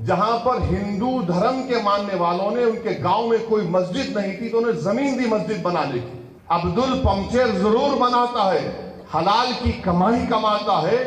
جہاں پر ہندو دھرم کے ماننے والوں نے ان کے گاؤں میں کوئی مسجد نہیں تھی تو انہیں زمین دی مسجد بنانے کی. عبدل پمچر ضرور بناتا ہے, حلال کی کمائی کماتا ہے.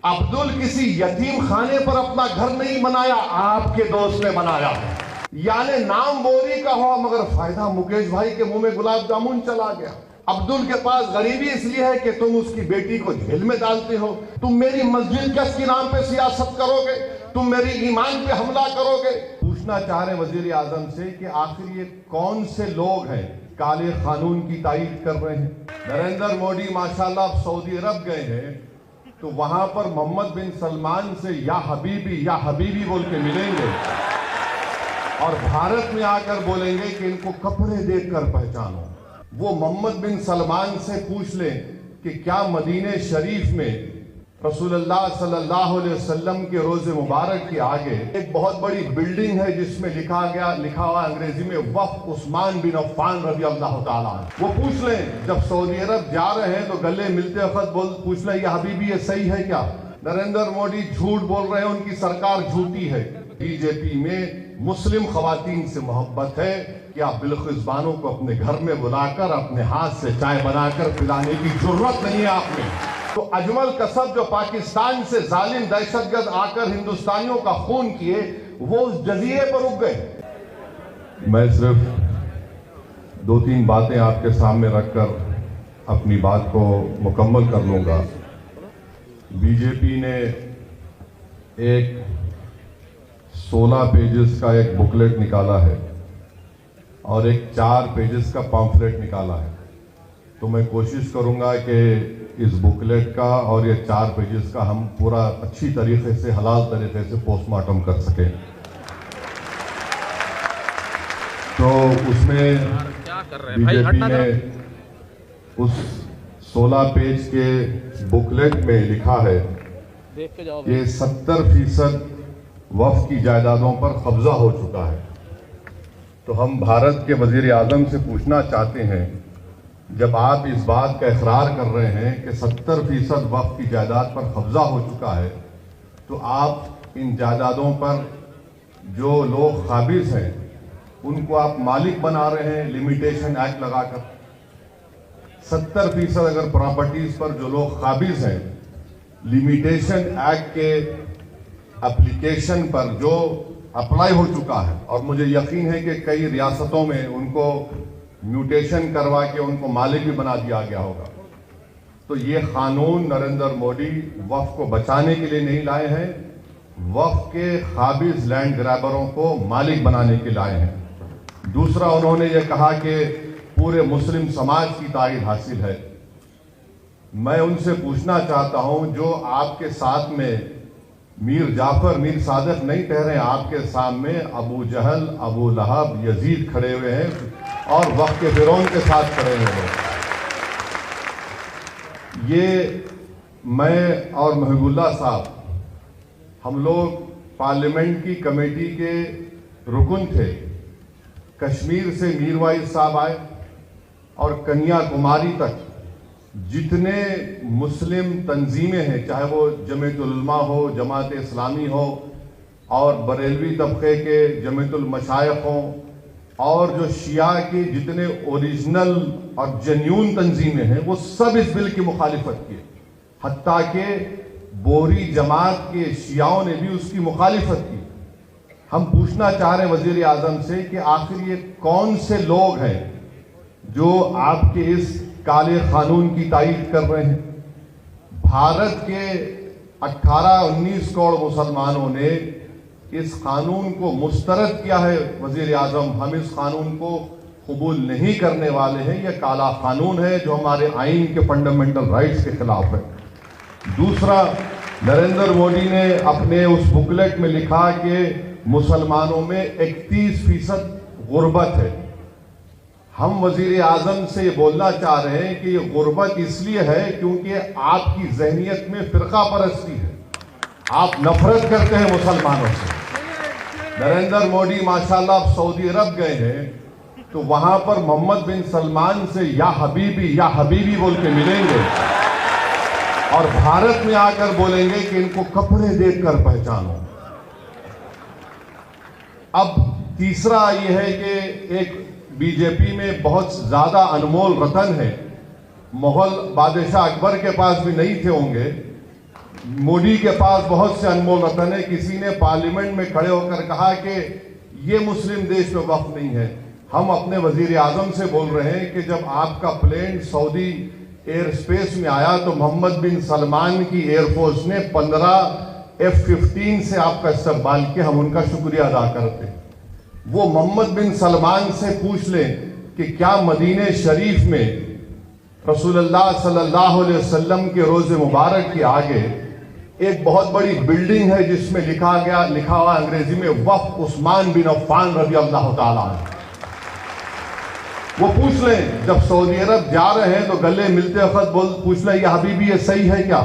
عبدل کسی یتیم خانے پر اپنا گھر نہیں بنایا, آپ کے دوست نے بنایا. یعنی نام بوری کا ہوا مگر فائدہ مکیش بھائی کے منہ میں گلاب جامن چلا گیا. عبدل کے پاس غریبی اس لیے ہے کہ تم اس کی بیٹی کو جیل میں ڈالتے ہو. تم میری مسجد کس کے نام پہ سیاست کرو گے, تم میری ایمان پہ حملہ کرو گے. پوچھنا چاہ رہے وزیر اعظم سے کہ آخر یہ کون سے لوگ ہیں کالے قانون کی تائید کر رہے ہیں. نریندر مودی ماشاءاللہ اب سعودی عرب گئے ہیں تو وہاں پر محمد بن سلمان سے یا حبیبی بول کے ملیں گے اور بھارت میں آ کر بولیں گے کہ ان کو کپڑے دیکھ کر پہچانو. وہ محمد بن سلمان سے پوچھ لیں کہ کیا مدینہ شریف میں رسول اللہ صلی اللہ علیہ وسلم کے روز مبارک کے آگے ایک بہت بڑی بلڈنگ ہے جس میں لکھا ہوا انگریزی میں وقف عثمان بن عفان رضی اللہ تعالیٰ. وہ پوچھ لیں جب سعودی عرب جا رہے ہیں تو گلے ملتے وقت پوچھ لیں یہ حبیبی یہ صحیح ہے کیا. نریندر مودی جھوٹ بول رہے ہیں, ان کی سرکار جھوٹی ہے. بی جے پی میں مسلم خواتین سے محبت ہے کہ آپ بلخص بانو کو اپنے گھر میں بلا کر اپنے ہاتھ سے چائے بنا کر پلانے کی ضرورت نہیں ہے آپ میں. تو اجمل کسب جو پاکستان سے ظالم دہشت گرد آ کر ہندوستانیوں کا خون کیے وہ اس جزیرے پر رک گئے. میں صرف 2-3 باتیں آپ کے سامنے رکھ کر اپنی بات کو مکمل کر لوں گا. بی جے پی نے ایک 16 پیجز کا ایک بکلیٹ نکالا ہے اور ایک 4 پیجز کا پامفلیٹ نکالا ہے. تو میں کوشش کروں گا کہ اس بکلیٹ کا اور یہ 4 پیجز کا ہم پورا اچھی طریقے سے حلال طریقے سے پوسٹ مارٹم کر سکیں. تو اس میں بی جے پی نے اس 16 پیج کے بکلیٹ میں لکھا ہے کہ 70% وقف کی جائیدادوں پر قبضہ ہو چکا ہے. تو ہم بھارت کے وزیر اعظم سے پوچھنا چاہتے ہیں جب آپ اس بات کا اقرار کر رہے ہیں کہ 70% وقف کی جائیداد پر قبضہ ہو چکا ہے تو آپ ان جائیدادوں پر جو لوگ قابض ہیں ان کو آپ مالک بنا رہے ہیں لمیٹیشن ایکٹ لگا کر. 70% اگر پراپرٹیز پر جو لوگ قابض ہیں لمیٹیشن ایکٹ کے اپلیکیشن پر جو اپلائی ہو چکا ہے اور مجھے یقین ہے کہ کئی ریاستوں میں ان کو میوٹیشن کروا کے ان کو مالک بھی بنا دیا گیا ہوگا. تو یہ قانون نریندر مودی وقف کو بچانے کے لیے نہیں لائے ہیں, وقف کے قابض لینڈ گرابروں کو مالک بنانے کے لائے ہیں. دوسرا انہوں نے یہ کہا کہ پورے مسلم سماج کی تائید حاصل ہے. میں ان سے پوچھنا چاہتا ہوں جو آپ کے ساتھ میں میر جعفر میر صادق نہیں ٹھہرے, آپ کے سامنے ابو جہل ابو لہب یزید کھڑے ہوئے ہیں اور وقت کے فرعون کے ساتھ کھڑے ہوئے ہیں. یہ میں اور محب اللہ صاحب ہم لوگ پارلیمنٹ کی کمیٹی کے رکن تھے. کشمیر سے میر وائز صاحب آئے اور کنیا کماری تک جتنے مسلم تنظیمیں ہیں چاہے وہ جمعیت العلماء ہو, جماعت اسلامی ہو اور بریلوی طبقے کے جمعیت المشائخ ہوں اور جو شیعہ کی جتنے اوریجنل اور جنیون تنظیمیں ہیں وہ سب اس بل کی مخالفت کی. حتیٰ کہ بوری جماعت کے شیعوں نے بھی اس کی مخالفت کی. ہم پوچھنا چاہ رہے ہیں وزیر اعظم سے کہ آخر یہ کون سے لوگ ہیں جو آپ کے اس کالے قانون کی تائید کر رہے ہیں. بھارت کے 18-19 کروڑ مسلمانوں نے اس قانون کو مسترد کیا ہے. وزیر اعظم ہم اس قانون کو قبول نہیں کرنے والے ہیں. یہ کالا قانون ہے جو ہمارے آئین کے فنڈامنٹل رائٹس کے خلاف ہے. دوسرا, نریندر مودی نے اپنے اس بکلیٹ میں لکھا کہ مسلمانوں میں 31% غربت ہے. ہم وزیر اعظم سے یہ بولنا چاہ رہے ہیں کہ یہ غربت اس لیے ہے کیونکہ آپ کی ذہنیت میں فرقہ پرستی ہے, آپ نفرت کرتے ہیں مسلمانوں سے. نریندر مودی ماشاءاللہ اب سعودی عرب گئے ہیں تو وہاں پر محمد بن سلمان سے یا حبیبی بول کے ملیں گے اور بھارت میں آ کر بولیں گے کہ ان کو کپڑے دیکھ کر پہچانو. اب تیسرا یہ ہے کہ ایک بی جے پی میں بہت زیادہ انمول رتن ہے. مغل بادشاہ اکبر کے پاس بھی نہیں تھے ہوں گے. مودی کے پاس بہت سے انمول رتن ہے. کسی نے پارلیمنٹ میں کھڑے ہو کر کہا کہ یہ مسلم دیش میں وقف نہیں ہے. ہم اپنے وزیر اعظم سے بول رہے ہیں کہ جب آپ کا پلین سعودی ایئر اسپیس میں آیا تو محمد بن سلمان کی ایئر فورس نے 15 F-15 سے آپ کا استقبال کیا. ہم ان کا شکریہ ادا کرتے. وہ محمد بن سلمان سے پوچھ لیں کہ کیا مدینہ شریف میں رسول اللہ صلی اللہ علیہ وسلم کے روز مبارک کے آگے ایک بہت بڑی بلڈنگ ہے جس میں لکھا ہوا انگریزی میں وقف عثمان بن عفان رضی اللہ تعالیٰ عنہ. وہ پوچھ لیں جب سعودی عرب جا رہے ہیں تو گلے ملتے وقت پوچھ لیں یہ حبیبی یہ صحیح ہے کیا,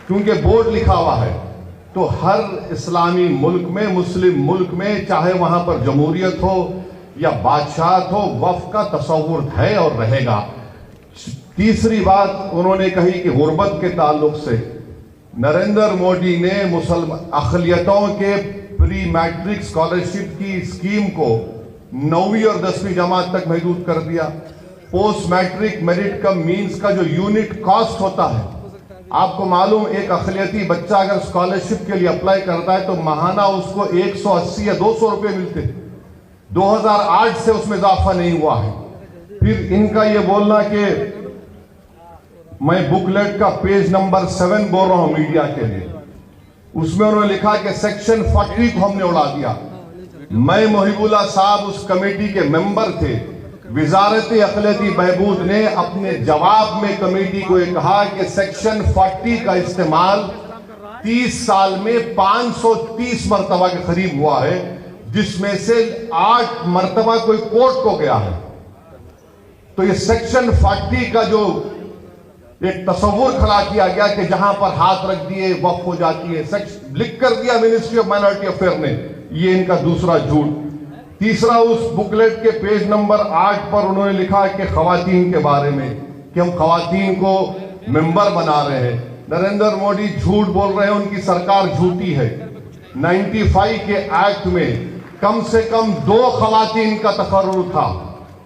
کیونکہ بورڈ لکھا ہوا ہے. تو ہر اسلامی ملک میں, مسلم ملک میں, چاہے وہاں پر جمہوریت ہو یا بادشاہت ہو, وقف کا تصور ہے اور رہے گا. تیسری بات انہوں نے کہی کہ غربت کے تعلق سے نریندر مودی نے اقلیتوں کے پری میٹرک اسکالرشپ کی اسکیم کو 9ویں اور 10ویں جماعت تک محدود کر دیا. پوسٹ میٹرک میرٹ کم مینز کا جو یونٹ کاسٹ ہوتا ہے, آپ کو معلوم ایک اقلیتی بچہ اگر اسکالرشپ کے لیے اپلائی کرتا ہے تو ماہانہ اس کو 180 یا 200 روپے ملتے. 2008 سے اس میں اضافہ نہیں ہوا ہے. پھر ان کا یہ بولنا کہ میں بک لیٹ کا پیج نمبر 7 بول رہا ہوں میڈیا کے لیے, اس میں انہوں نے لکھا کہ سیکشن 40 کو ہم نے اڑا دیا. میں محب اللہ صاحب اس کمیٹی کے ممبر تھے. وزارت اقلیتی بہبود نے اپنے جواب میں کمیٹی کو یہ کہا کہ سیکشن 40 کا استعمال 30 سال میں 530 مرتبہ کے قریب ہوا ہے, جس میں سے 8 مرتبہ کوئی کورٹ کو گیا ہے. تو یہ سیکشن 40 کا جو ایک تصور کھڑا کیا گیا کہ جہاں پر ہاتھ رکھ دیے وقف ہو جاتی ہے, لکھ کر دیا منسٹری آف مائنورٹی افیئر نے, یہ ان کا دوسرا جھوٹ. تیسرا اس بکلیٹ کے پیج نمبر 8 پر انہوں نے لکھا کہ خواتین کے بارے میں کہ ہم خواتین کو ممبر بنا رہے ہیں. نریندر مودی جھوٹ بول رہے ہیں, ان کی سرکار جھوٹی ہے. 95 کے ایکٹ میں کم سے کم 2 خواتین کا تقرر تھا,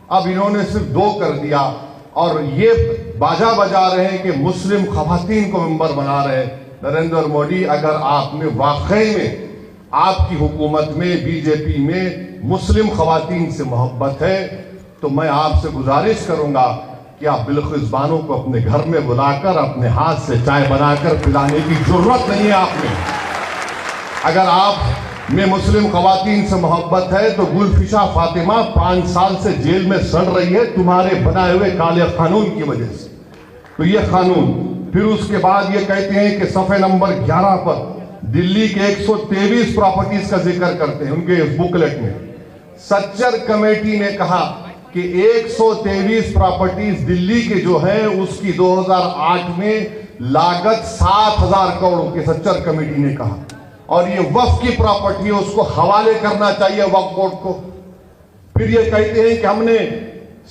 اب انہوں نے صرف 2 کر دیا, اور یہ باجا بجا رہے ہیں کہ مسلم خواتین کو ممبر بنا رہے ہیں. نریندر مودی, اگر آپ میں واقعی میں آپ کی حکومت میں بی جے پی میں مسلم خواتین سے محبت ہے تو میں آپ سے گزارش کروں گا کہ آپ بلخزبانوں کو اپنے گھر میں بلا کر اپنے ہاتھ سے چائے بنا کر پلانے کی ضرورت نہیں ہے آپ میں. اگر آپ میں مسلم خواتین سے محبت ہے تو گلفشا فاطمہ 5 سال سے جیل میں سڑ رہی ہے تمہارے بنائے ہوئے کالے قانون کی وجہ سے. تو یہ قانون, پھر اس کے بعد یہ کہتے ہیں کہ صفحے نمبر 11 پر دلی کے 123 پراپرٹیز کا ذکر کرتے ہیں ان کے بکلیٹ میں. سچر کمیٹی نے کہا کہ 123 پراپرٹیز دلی کے جو ہیں اس کی 2008 میں لاگت 7,000 کروڑ کی سچر کمیٹی نے کہا, اور یہ وقف کی پراپرٹی ہے, اس کو حوالے کرنا چاہیے وقف بورڈ کو. پھر یہ کہتے ہیں کہ ہم نے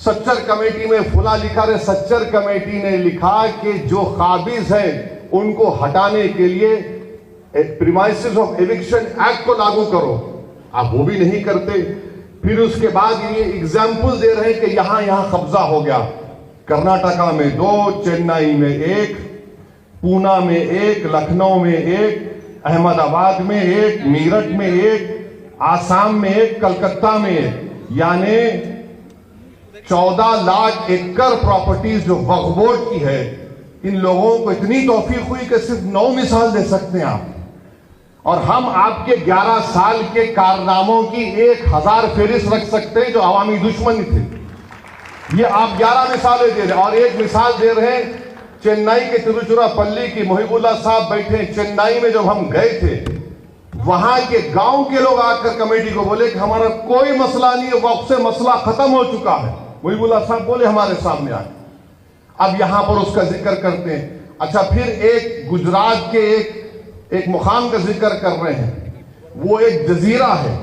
سچر کمیٹی میں فلاں لکھا رہے. سچر کمیٹی نے لکھا کہ جو قابض ہیں ان کو ہٹانے کے لیے پریمائسز آف ایوکشن ایکٹ کو لاگو کرو, آپ وہ بھی نہیں کرتے. پھر اس کے بعد یہ ایگزامپل دے رہے ہیں کہ یہاں قبضہ ہو گیا. کرناٹکا میں 2, چنئی میں 1, پونا میں 1, لکھنؤ میں 1, احمد آباد میں 1, میرٹھ میں 1, آسام میں 1, کلکتہ میں 1, یعنی 14 لاکھ ایکڑ پراپرٹیز جو وقف بورڈ کی ہے. ان لوگوں کو اتنی توفیق ہوئی کہ صرف 9 مثال دے سکتے ہیں آپ, اور ہم آپ کے 11 سال کے کارناموں کی 1000 فہرست رکھ سکتے ہیں جو عوامی دشمنی تھے. یہ آپ 11 مثالیں دے رہے ہیں, اور ایک مثال دے رہے ہیں چنئی کے تروچیراپلی کی. محب اللہ صاحب بیٹھے چنئی میں, جب ہم گئے تھے وہاں کے گاؤں کے لوگ آ کر کمیٹی کو بولے کہ ہمارا کوئی مسئلہ نہیں ہے, وقف سے مسئلہ ختم ہو چکا ہے. محب اللہ صاحب بولے ہمارے سامنے آئے. اب یہاں پر اس کا ذکر کرتے ہیں. اچھا, پھر ایک گجرات کے ایک مقام کا ذکر کر رہے ہیں, وہ ایک جزیرہ ہے.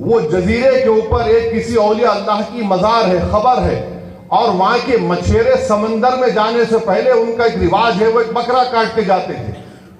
وہ جزیرے کے اوپر ایک کسی اولیاء اللہ کی مزار ہے, خبر ہے, اور وہاں کے مچھیرے سمندر میں جانے سے پہلے ان کا ایک رواج ہے, وہ ایک بکرا کاٹ کے جاتے تھے.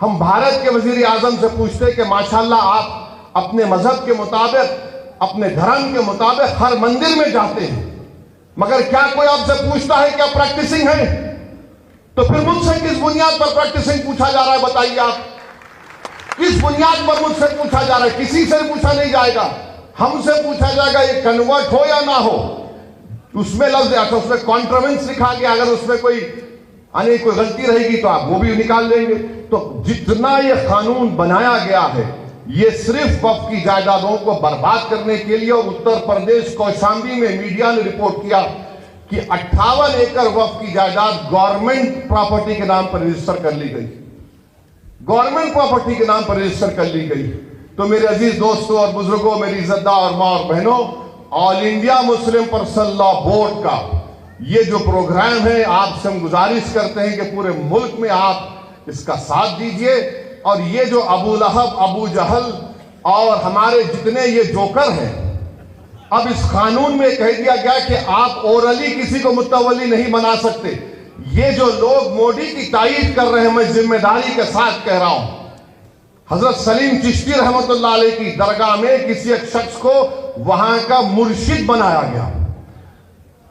ہم بھارت کے وزیر اعظم سے پوچھتے کہ ماشاءاللہ آپ اپنے مذہب کے مطابق اپنے دھرم کے مطابق ہر مندر میں جاتے ہیں، مگر کیا کوئی آپ سے پوچھتا ہے کہ آپ پریکٹسنگ ہیں؟ تو پھر مجھ سے کس بنیاد پر پریکٹسنگ پوچھا جا رہا ہے؟ بتائیے آپ کس بنیاد پر مجھ سے پوچھا جا رہا ہے؟ کسی سے پوچھا نہیں جائے گا، ہم سے پوچھا جائے گا یہ کنورٹ ہو یا نہ ہو۔ اس میں لفظ اس میں کانٹروینس لکھا گیا، اگر اس میں کوئی غلطی رہے گی تو آپ وہ بھی نکال لیں گے۔ تو جتنا یہ قانون بنایا گیا ہے یہ صرف وقف کی جائیدادوں کو برباد کرنے کے لیے، اور اتر پردیش کوشامبی میں میڈیا نے رپورٹ کیا کہ 58 ایکڑ وقف کی جائیداد گورنمنٹ پراپرٹی کے نام پر رجسٹر کر لی گئی، گورنمنٹ پراپرٹی کے نام پر رجسٹر کر لی گئی۔ تو میرے عزیز دوستوں اور بزرگوں، میری عزت دار اور ماں اور بہنوں، آل انڈیا مسلم پرسنل لا بورڈ کا یہ جو پروگرام ہے، آپ سے ہم گزارش کرتے ہیں کہ پورے ملک میں آپ اس کا ساتھ دیجئے، اور یہ جو ابو لہب، ابو جہل اور ہمارے جتنے یہ جوکر ہیں، اب اس قانون میں کہہ دیا گیا کہ آپ اورلی کسی کو متولی نہیں بنا سکتے۔ یہ جو لوگ مودی کی تائید کر رہے ہیں، میں ذمہ داری کے ساتھ کہہ رہا ہوں، حضرت سلیم چشتی رحمت اللہ علیہ کی درگاہ میں کسی ایک شخص کو وہاں کا مرشد بنایا گیا۔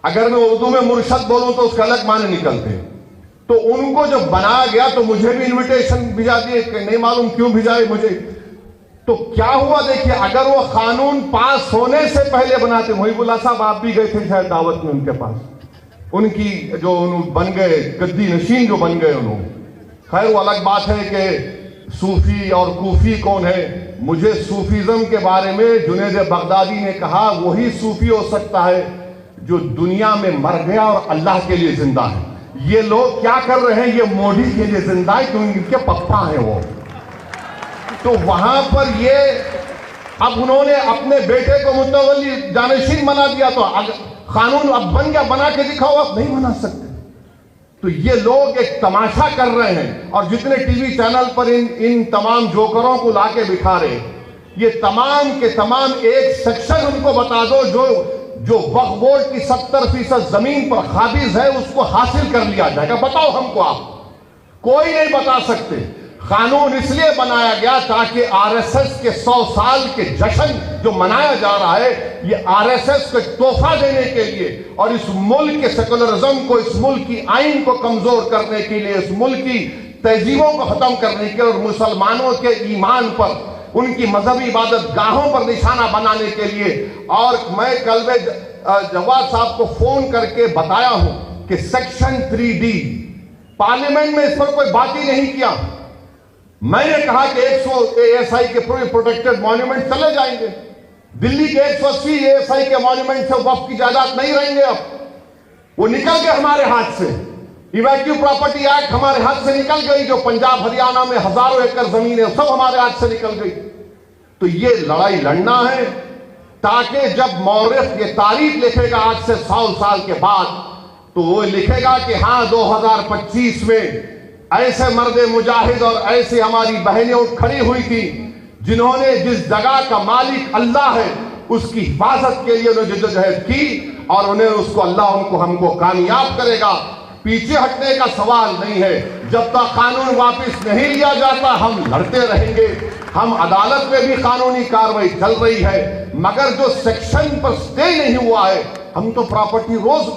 اگر میں اردو میں مرشد بولوں تو اس کا الگ معنی نکلتے ہیں۔ تو ان کو جب بنایا گیا تو مجھے بھی انویٹیشن بھیجا دیے، کہ نہیں معلوم کیوں بھیجائے مجھے۔ تو کیا ہوا دیکھیے، اگر وہ قانون پاس ہونے سے پہلے بناتے، محب اللہ صاحب آپ بھی گئے تھے شاید دعوت میں ان کے پاس، ان کی جو بن گئے گدی نشین جو بن گئے انہوں، خیر وہ الگ بات ہے کہ صوفی اور کوفی کون ہے۔ مجھے صوفیزم کے بارے میں جنید بغدادی نے کہا وہی صوفی ہو سکتا ہے جو دنیا میں مر گیا اور اللہ کے لیے زندہ ہے۔ یہ لوگ کیا کر رہے ہیں؟ یہ مودی کے لیے زندہ ہے کیونکہ ان کے پپا ہیں وہ۔ تو وہاں پر یہ اب انہوں نے اپنے بیٹے کو متولی جانشین بنا دیا، تو قانون اب بن گیا، بنا کے دکھاؤ، آپ نہیں بنا سکتے۔ تو یہ لوگ ایک تماشا کر رہے ہیں، اور جتنے ٹی وی چینل پر ان تمام جوکروں کو لا کے بٹھا رہے، یہ تمام کے تمام ایک سیکشن ان کو بتا دو جو وقف بورڈ کی 70% زمین پر قابض ہے، اس کو حاصل کر لیا جائے گا۔ بتاؤ ہم کو، آپ کوئی نہیں بتا سکتے۔ قانون اس لیے بنایا گیا تاکہ آر ایس ایس کے 100 سال کے جشن جو منایا جا رہا ہے، یہ آر ایس ایس کو تحفہ دینے کے لیے، اور اس ملک کے سیکولرزم کو، اس ملک کی آئین کو کمزور کرنے کے لیے، اس ملک کی تہذیبوں کو ختم کرنے کے لیے، اور مسلمانوں کے ایمان پر، ان کی مذہبی عبادت گاہوں پر نشانہ بنانے کے لیے۔ اور میں کل جواد صاحب کو فون کر کے بتایا ہوں کہ سیکشن 3D پارلیمنٹ میں اس پر کوئی بات ہی نہیں کیا۔ میں نے کہا کہ 100 ASI کے پروٹیکٹڈ مانیومنٹ چلے جائیں گے، دلی کے 180 ASI کے مانیومنٹ سے وقف کی جائیداد نہیں رہیں گے، اب وہ نکل گئے ہمارے ہاتھ سے۔ ایویکیو پراپرٹی ایکٹ ہمارے ہاتھ سے نکل گئی، جو پنجاب ہریانہ میں ہزاروں ایکڑ زمین ہے سب ہمارے ہاتھ سے نکل گئی۔ تو یہ لڑائی لڑنا ہے تاکہ جب مورخ یہ تاریخ لکھے گا آج سے 100 سال کے بعد، تو وہ لکھے گا کہ ہاں 2025 میں ایسے مرد مجاہد اور ایسے ہماری بہنیں اٹھ کھڑی ہوئی تھی جنہوں نے جس جگہ کا مالک اللہ ہے اس کی حفاظت کے لیے انہوں نے جدوجہد کی، اور انہیں اس کو اللہ ہم کو کامیاب کرے گا۔ پیچھے ہٹنے کا سوال نہیں ہے، جب تک قانون واپس نہیں لیا جاتا ہم لڑتے رہیں گے۔ ہم عدالت میں بھی قانونی کاروائی چل رہی ہے، مگر جو سیکشن پر سٹے نہیں ہوا ہے، ہم تو پراپرٹی روز